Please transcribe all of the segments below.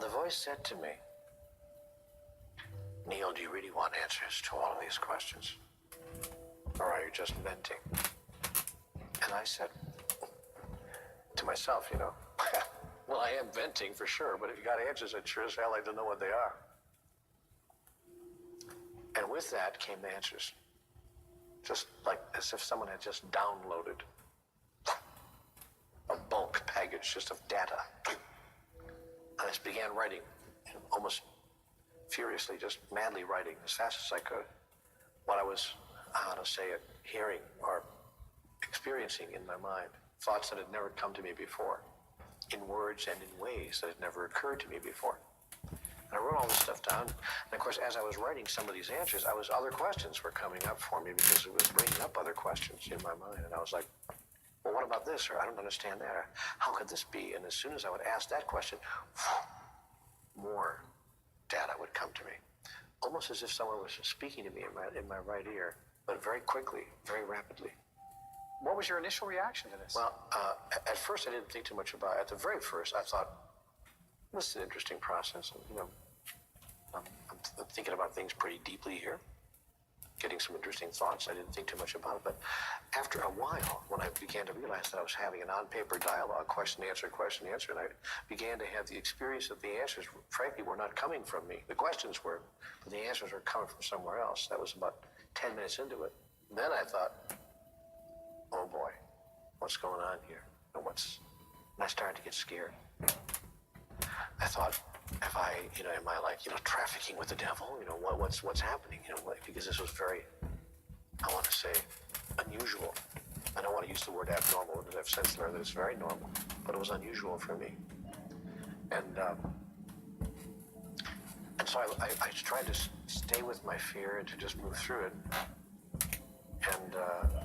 And the voice said to me, Neale, do you really want answers to all of these questions? Or are you just venting? And I said to myself, well, I am venting for sure, but if you got answers, I'd sure as hell like to know what they are. And with that came the answers. Just like as if someone had just downloaded a bulk package just of data. And I just began writing, almost furiously, just madly writing as fast as I could what I was, hearing or experiencing in my mind. Thoughts that had never come to me before, in words and in ways that had never occurred to me before. And I wrote all this stuff down. And of course, as I was writing some of these answers, other questions were coming up for me because it was bringing up other questions in my mind. And I was like, well, what about this? Or I don't understand that. Or how could this be? And as soon as I would ask that question, more data would come to me. Almost as if someone was speaking to me in my right ear, but very quickly, very rapidly. What was your initial reaction to this? Well, at first I didn't think too much about it. At the very first, I thought, this is an interesting process. And, I'm thinking about things pretty deeply here, getting some interesting thoughts. I didn't think too much about it. But after a while, when I began to realize that I was having an on-paper dialogue, question, answer, and I began to have the experience that the answers, frankly, were not coming from me. The questions were, but the answers were coming from somewhere else. That was about 10 minutes into it. And then I thought, oh boy, what's going on here? And I started to get scared. I thought, if am I like, trafficking with the devil? What's happening? Because this was very, I want to say, unusual. I don't want to use the word abnormal because I've sensed there that it's very normal, but it was unusual for me. And so I tried to stay with my fear and to just move through it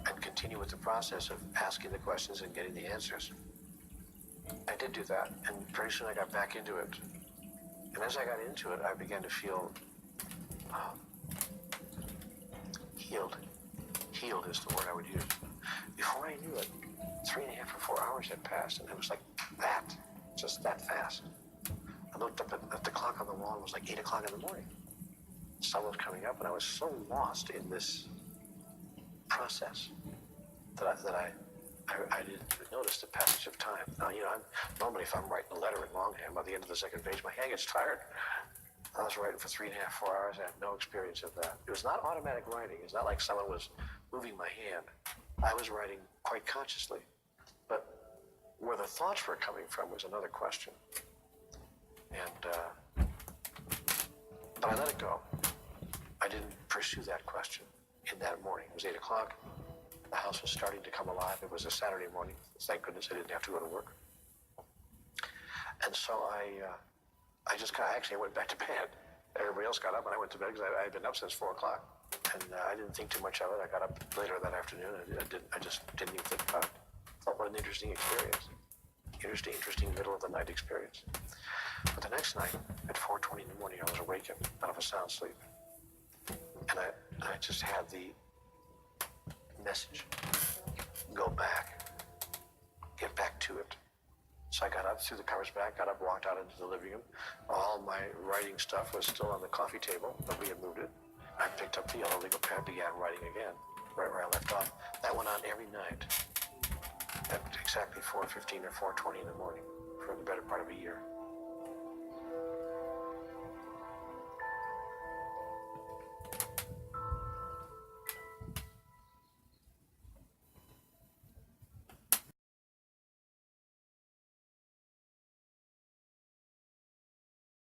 and continue with the process of asking the questions and getting the answers. I did do that, and pretty soon I got back into it. And as I got into it, I began to feel healed. Healed is the word I would use. Before I knew it, 3.5 or 4 hours had passed, and it was like that, just that fast. I looked up at the clock on the wall, and it was like 8 o'clock in the morning. The sun was coming up, and I was so lost in this process that I didn't even notice the passage of time. Now, normally if I'm writing a letter in longhand, by the end of the second page, my hand gets tired. I was writing for 3.5, 4 hours. I had no experience of that. It was not automatic writing. It's not like someone was moving my hand. I was writing quite consciously. But where the thoughts were coming from was another question. But I let it go. I didn't pursue that question in that morning. It was 8 o'clock. The house was starting to come alive. It was a Saturday morning. Thank goodness I didn't have to go to work. And so I went back to bed. Everybody else got up, and I went to bed because I had been up since 4 o'clock. And I didn't think too much of it. I got up later that afternoon. I just didn't even think about it. I thought, what an interesting experience. Interesting middle of the night experience. But the next night, at 4:20 in the morning, I was awakened out of a sound sleep. And I just had the message, go back, get back to it. So I got up, threw the covers back, got up, walked out into the living room. All my writing stuff was still on the coffee table, but we had moved it. I picked up the yellow legal pad, began writing again, right where I left off. That went on every night at exactly 4:15 or 4:20 in the morning for the better part of a year.